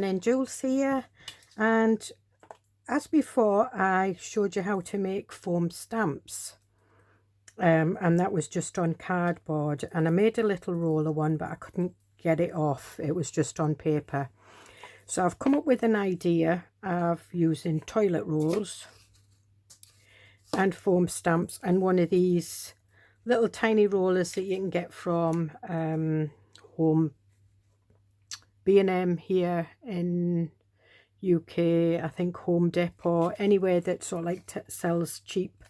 morning, Jules here, and as before I showed you how to make foam stamps, and that was just on cardboard, and I made a little roller one but I couldn't get it off. It was just on paper. So I've come up with an idea of using toilet rolls and foam stamps and one of these little tiny rollers that you can get from home B&M here in UK, I think Home Depot, anywhere that sort of like sells cheap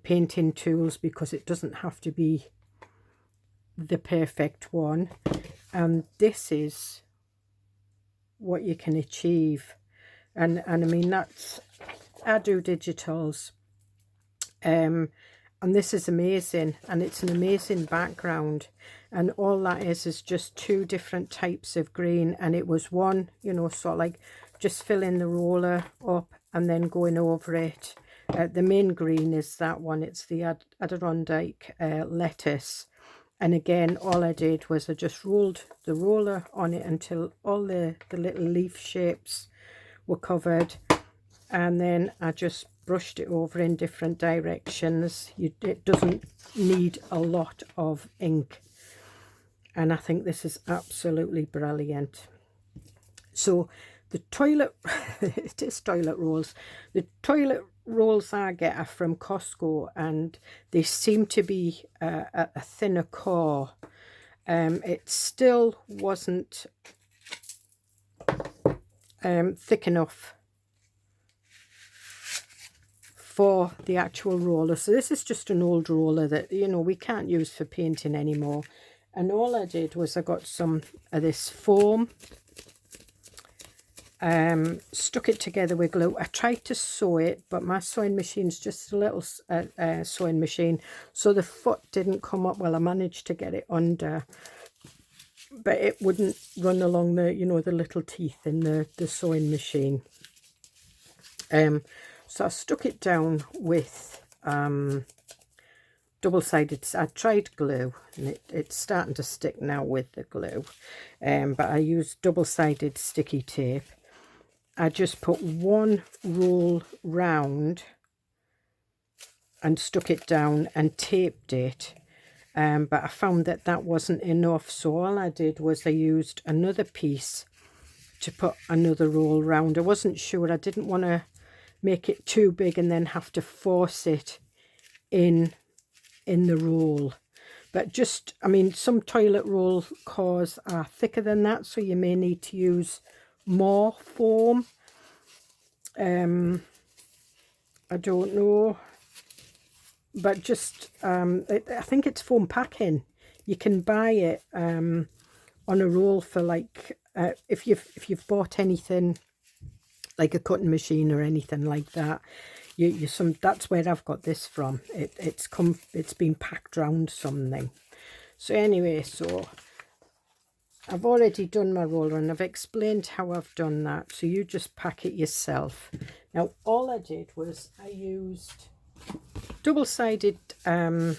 painting tools, because it doesn't have to be the perfect one. And this is what you can achieve, and I mean, that's I do digitals, and this is amazing, and it's an amazing background, and all that is just two different types of green. And it was one, you know, sort of like just filling the roller up and then going over it. The main green is that one, it's the Adirondack lettuce. And again, all I did was I just rolled the roller on it until all the little leaf shapes were covered, and then I just brushed it over in different directions. It doesn't need a lot of ink, and I think this is absolutely brilliant. So the toilet it is toilet rolls. The toilet rolls I get are from Costco, and they seem to be a thinner core. It still wasn't thick enough for the actual roller. So this is just an old roller that, you know, we can't use for painting anymore. And all I did was I got some of this foam, stuck it together with glue. I tried to sew it, but my sewing machine's just a little sewing machine, so the foot didn't come up. Well, I managed to get it under, but it wouldn't run along the, you know, the little teeth in the sewing machine. So I stuck it down with double-sided. I tried glue, and it's starting to stick now with the glue, but I used double-sided sticky tape. I just put one roll round and stuck it down and taped it, but I found that that wasn't enough, so all I did was I used another piece to put another roll round. I wasn't sure, I didn't want to make it too big and then have to force it in the roll. But just, I mean, some toilet roll cores are thicker than that, so you may need to use more foam. I don't know, but just I think it's foam packing. You can buy it on a roll for like if you've bought anything like a cutting machine or anything like that, that's where I've got this from. It's been packed round something. So anyway, so I've already done my roller and I've explained how I've done that, so you just pack it yourself. Now all I did was I used double-sided well,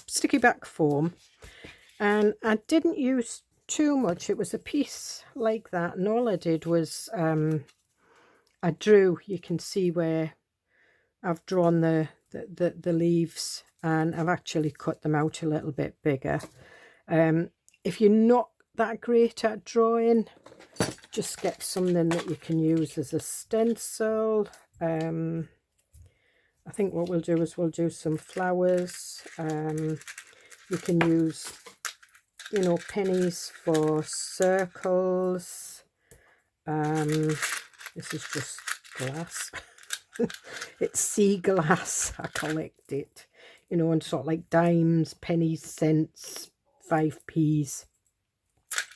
sticky back foam, and I didn't use too much. It was a piece like that, and all I did was I drew, you can see where I've drawn the leaves, and I've actually cut them out a little bit bigger. If you're not that great at drawing, just get something that you can use as a stencil. I think what we'll do is we'll do some flowers. You can use, you know, pennies for circles. This is just glass. It's sea glass. I collect it, you know, and sort of like dimes, pennies, cents, 5p's,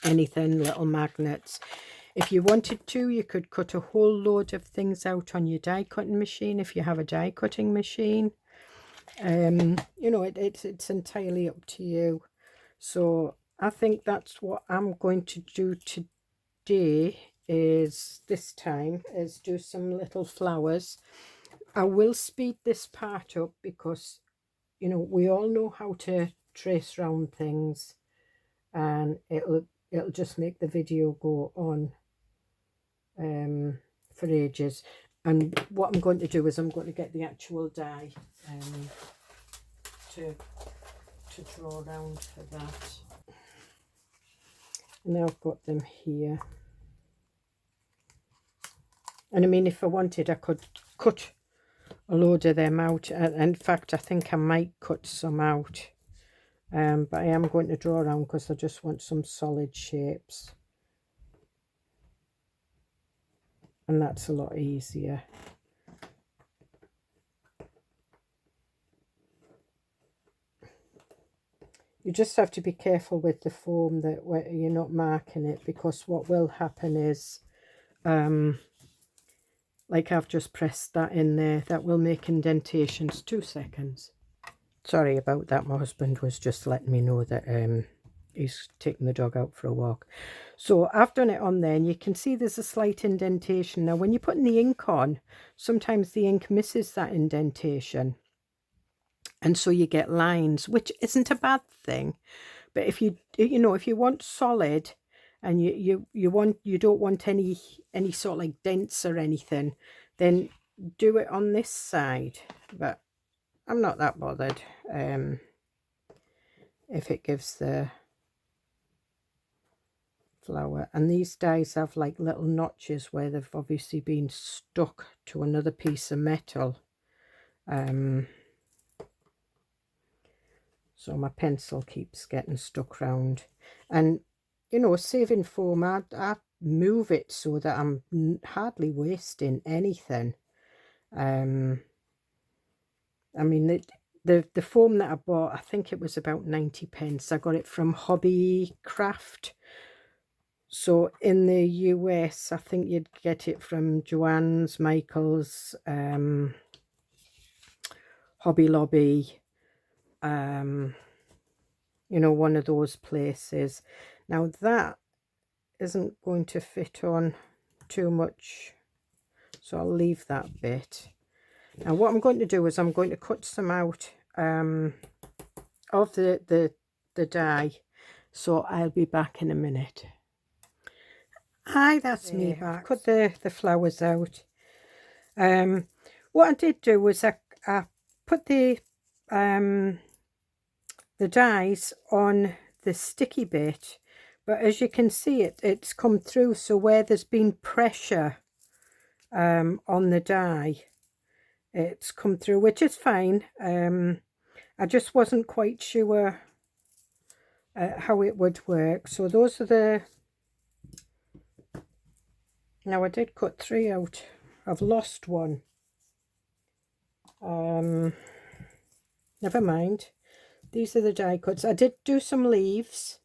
anything, little magnets. If you wanted to, you could cut a whole load of things out on your die cutting machine if you have a die cutting machine. You know, it's entirely up to you. So I think that's what I'm going to do today, is this time is do some little flowers. I will speed this part up because, you know, we all know how to trace round things, and it'll it'll just make the video go on for ages. And what I'm going to do is I'm going to get the actual die to draw around for that. And now I've got them here. And I mean, if I wanted, I could cut a load of them out. In fact, I think I might cut some out. But I am going to draw around because I just want some solid shapes. And that's a lot easier. You just have to be careful with the foam that you're not marking it, because what will happen is, like I've just pressed that in there, that will make indentations. 2 seconds. Sorry about that, my husband was just letting me know that he's taking the dog out for a walk. So I've done it on there, and you can see there's a slight indentation. Now when you're putting the ink on, sometimes the ink misses that indentation, and so you get lines, which isn't a bad thing. But if you want solid, and you don't want any sort of like dents or anything, then do it on this side. But I'm not that bothered if it gives the flower. And these dies have like little notches where they've obviously been stuck to another piece of metal. So my pencil keeps getting stuck round. And, you know, saving foam, I move it so that I'm hardly wasting anything. I mean, the foam that I bought, I think it was about 90p. I got it from Hobbycraft. So in the US, I think you'd get it from Joann's, Michael's, Hobby Lobby, you know, one of those places. Now that isn't going to fit on too much, so I'll leave that bit. Now what I'm going to do is I'm going to cut some out of the die, so I'll be back in a minute. Hi, that's me back. Cut the flowers out. What I did do was I put the dies on the sticky bit, but as you can see, it's come through. So where there's been pressure on the die, it's come through, which is fine. I just wasn't quite sure how it would work. So those are the... Now I did cut 3 out. I've lost one. Never mind. These are the die cuts. I did do some leaves.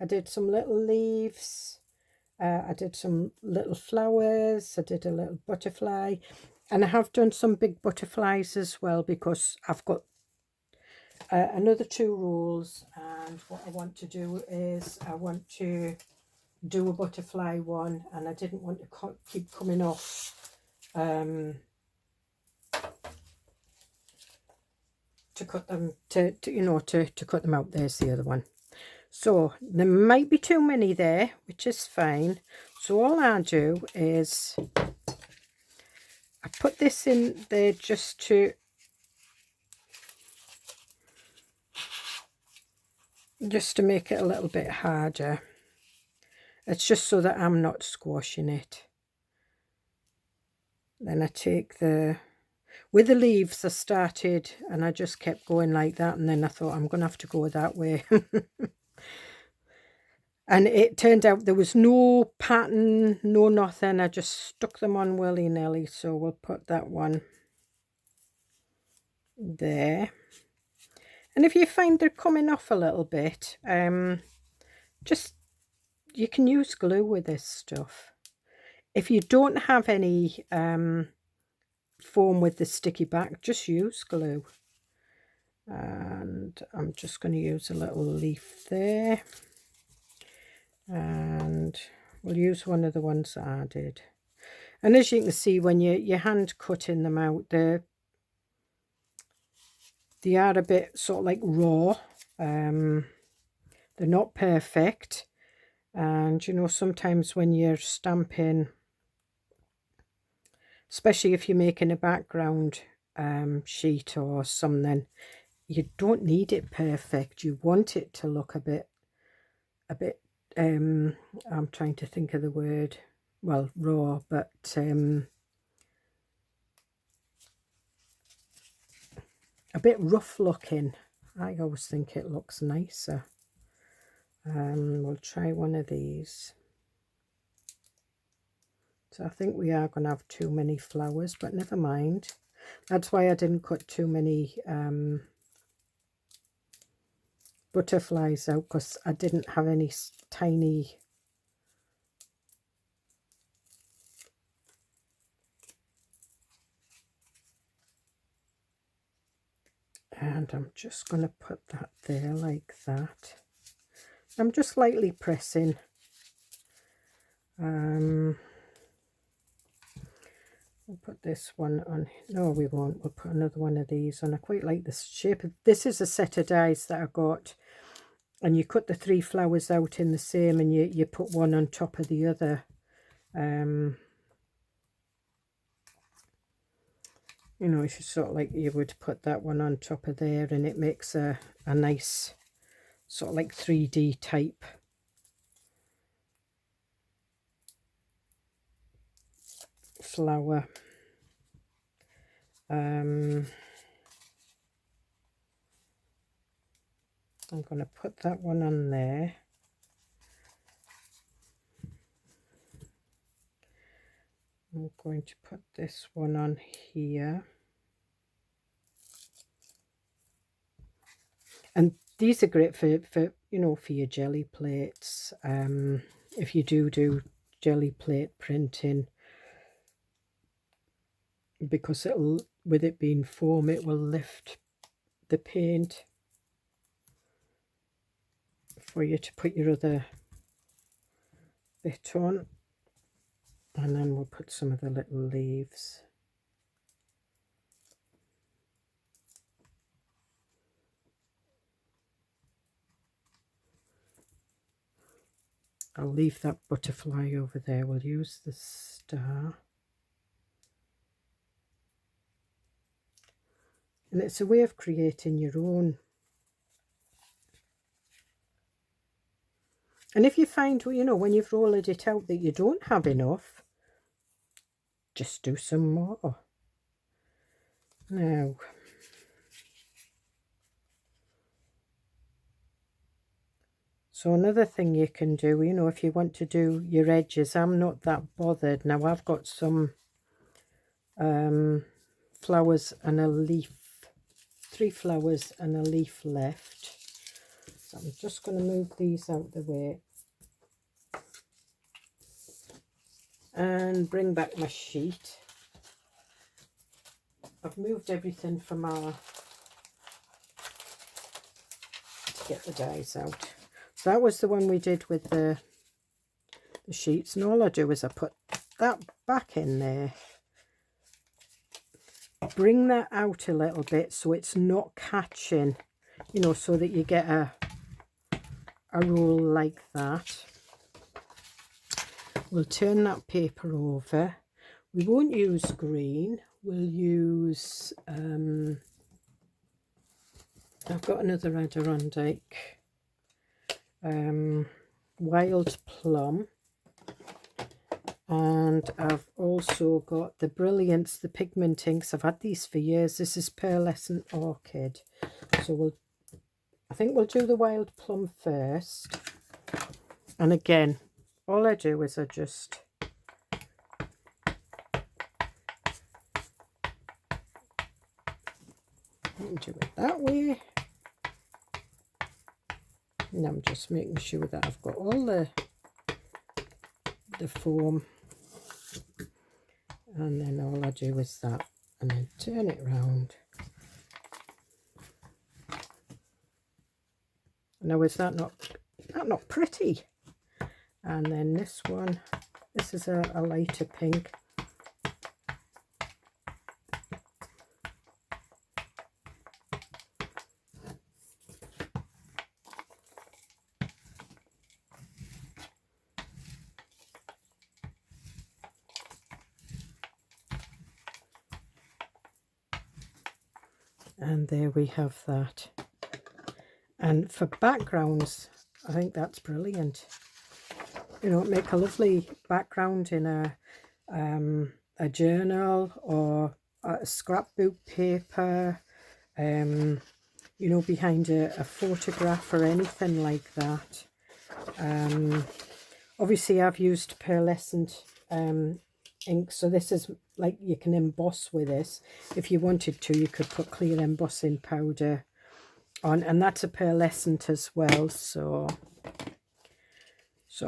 I did some little leaves. I did some little flowers. I did a little butterfly. And I have done some big butterflies as well, because I've got another 2 rolls. And what I want to do is I want to do a butterfly one, and I didn't want to keep coming off to cut them to cut them out. There's the other one. So there might be too many there, which is fine. So all I do is I put this in there just to make it a little bit harder. It's just so that I'm not squashing it. Then I take with the leaves, I started and I just kept going like that, and then I thought I'm going to have to go that way. And it turned out there was no pattern, no nothing. I just stuck them on willy-nilly. So we'll put that one there. And if you find they're coming off a little bit, you can use glue with this stuff. If you don't have any foam with the sticky back, just use glue. And I'm just going to use a little leaf there. And we'll use one of the ones that I did. And as you can see, when you're hand cutting them out, they are a bit sort of like raw. They're not perfect. And you know, sometimes when you're stamping, especially if you're making a background sheet or something, you don't need it perfect. You want it to look a bit I'm trying to think of the word, well, raw, but a bit rough looking. I always think it looks nicer. We'll try one of these. So I think we are going to have too many flowers, but never mind. That's why I didn't cut too many butterflies out, because I didn't have any tiny and I'm just going to put that there like that. I'm just lightly pressing. We'll put this one on. No, we won't. We'll put another one of these on. I quite like the shape of this. Is a set of dies that I got, and you cut the 3 flowers out in the same, and you put one on top of the other. You know, it's sort of like you would put that one on top of there, and it makes a nice sort of like 3D type flower. I'm going to put that one on there. I'm going to put this one on here. And these are great for you know, for your jelly plates. If you do jelly plate printing, because it'll, with it being foam, it will lift the paint for you to put your other bit on. And then we'll put some of the little leaves. I'll leave that butterfly over there. We'll use the star. And it's a way of creating your own. And if you find, you know, when you've rolled it out that you don't have enough, just do some more. Now, so another thing you can do, you know, if you want to do your edges, I'm not that bothered. Now I've got some flowers and a leaf, 3 flowers and a leaf left. So I'm just going to move these out the way and bring back my sheet. I've moved everything from our, to get the dies out. So that was the one we did with the sheets, and all I do is I put that back in there, bring that out a little bit so it's not catching, you know, so that you get a roll like that. We'll turn that paper over. We won't use green, we'll use I've got another Adirondack wild plum, and I've also got the Brilliance, the pigment inks. I've had these for years. This is Pearlescent Orchid. So I think we'll do the wild plum first. And again, all I do is I just do it that way. And I'm just making sure that I've got all the foam, and then all I do is that, and then turn it round. Now, is that not pretty? And then this one, this is a lighter pink. And there we have that. And for backgrounds, I think that's brilliant. You know, make a lovely background in a journal or a scrapbook paper, you know, behind a photograph or anything like that. Obviously, I've used pearlescent ink, so this is like you can emboss with this. If you wanted to, you could put clear embossing powder on, and that's a pearlescent as well. So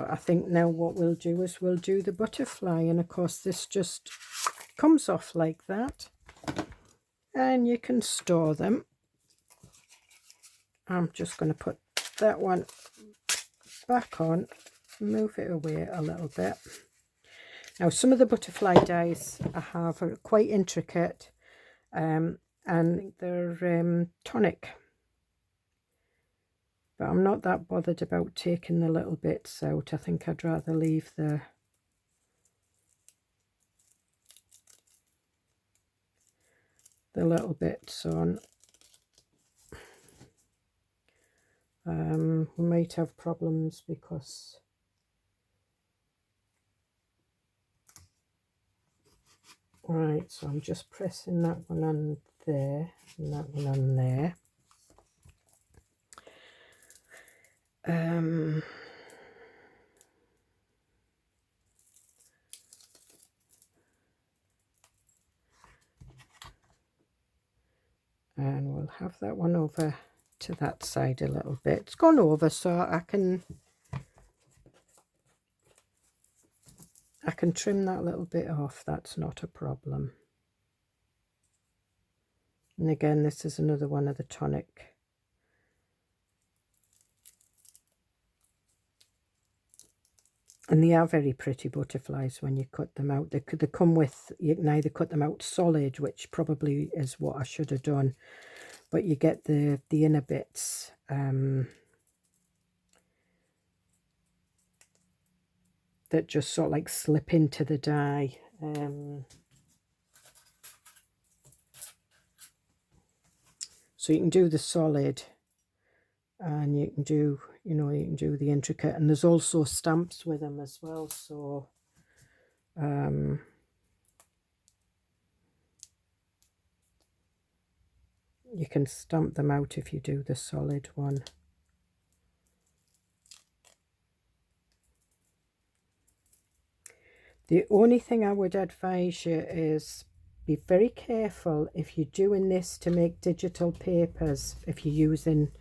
I think now what we'll do is we'll do the butterfly, and of course this just comes off like that, and you can store them. I'm just going to put that one back on, move it away a little bit. Now some of the butterfly dies I have are quite intricate, and they're tonic, but I'm not that bothered about taking the little bits out. I think I'd rather leave the little bits on. We might have problems because right, so I'm just pressing that one on there and that one on there. And we'll have that one over to that side a little bit. It's gone over, so I can trim that little bit off. That's not a problem. And again, this is another one of the tonic. And they are very pretty butterflies when you cut them out. They come with, you can either cut them out solid, which probably is what I should have done, but you get the inner bits that just sort of like slip into the die. So you can do the solid, and you can do, you know, you can do the intricate, and there's also stamps with them as well. So you can stamp them out if you do the solid one. The only thing I would advise you is be very careful if you're doing this to make digital papers, if you're using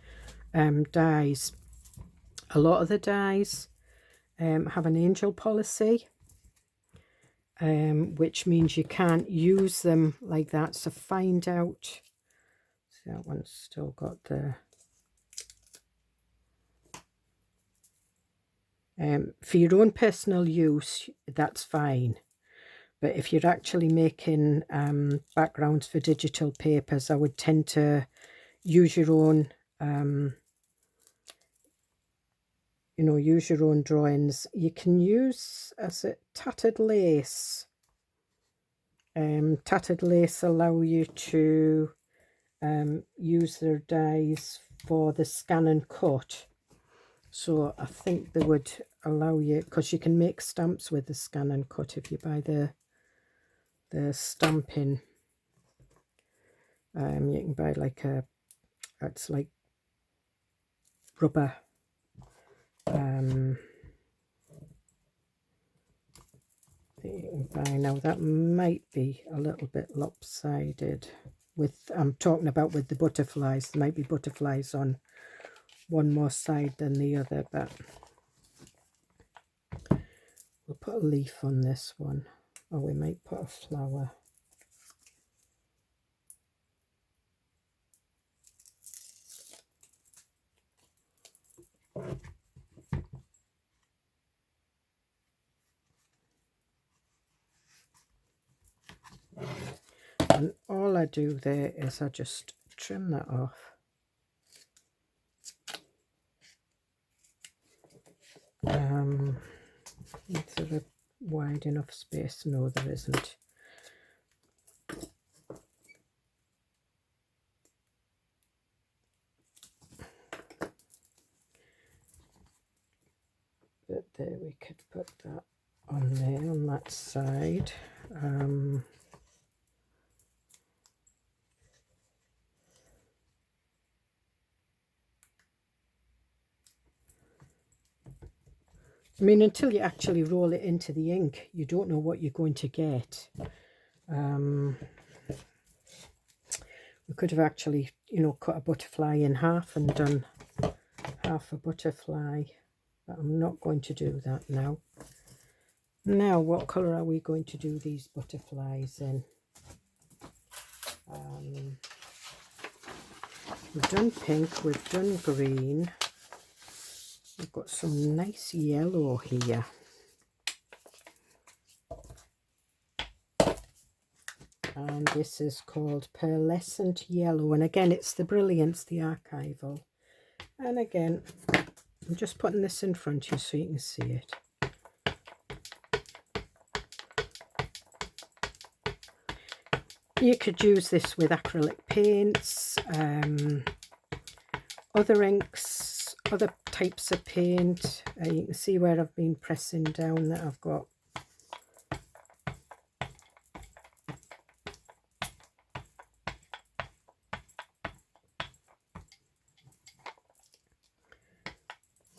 dies. A lot of the dies have an angel policy, which means you can't use them like that. So find out. See, that one's still got the for your own personal use, that's fine. But if you're actually making backgrounds for digital papers, I would tend to use your own, you know, use your own drawings. You can use, as a tattered lace. Tattered lace allow you to use their dies for the scan and cut. So I think they would allow you, because you can make stamps with the scan and cut if you buy the stamping. You can buy like it's like rubber. You can buy now. That might be a little bit lopsided. With I'm talking about with the butterflies. There might be butterflies on one more side than the other, but we'll put a leaf on this one, or we might put a flower. And all I do there is I just trim that off. Is there a wide enough space? No, there isn't. that side. I mean, until you actually roll it into the ink, you don't know what you're going to get. We could have actually, you know, cut a butterfly in half and done half a butterfly, but I'm not going to do that now. Now, what colour are we going to do these butterflies in? We've done pink, we've done green. We've got some nice yellow here. And this is called Pearlescent Yellow. And again, it's the Brilliance, the archival. And again, I'm just putting this in front of you so you can see it. You could use this with acrylic paints, other inks, other types of paint. You can see where I've been pressing down that I've got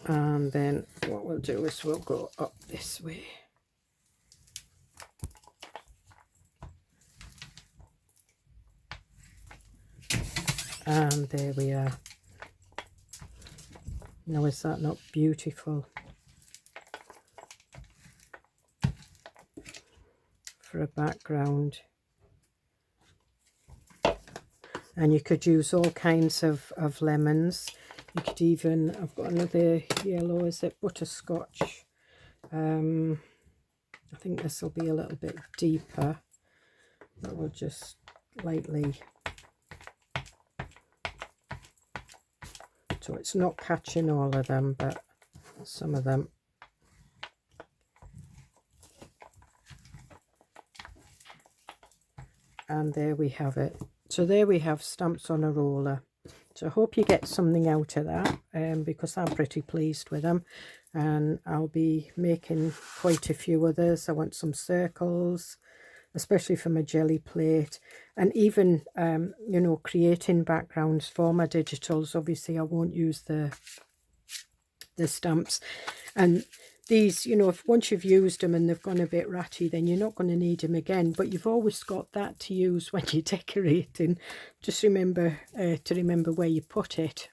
and then what we'll do is we'll go up this way. And there we are. Now, is that not beautiful? For a background. And you could use all kinds of lemons. You could even, I've got another yellow, is it butterscotch? I think this will be a little bit deeper. But we'll just lightly, so it's not catching all of them, but some of them. And there we have it. So there we have Stamps on a Roller. So I hope you get something out of that, because I'm pretty pleased with them. And I'll be making quite a few others. I want some circles, especially for my jelly plate. And even, you know, creating backgrounds for my digitals. Obviously, I won't use the stamps. And these, you know, if once you've used them and they've gone a bit ratty, then you're not going to need them again. But you've always got that to use when you're decorating. Just remember to remember where you put it.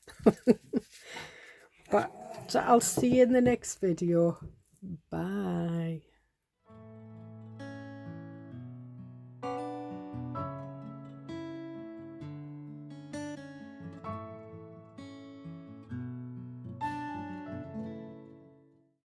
But so I'll see you in the next video. Bye.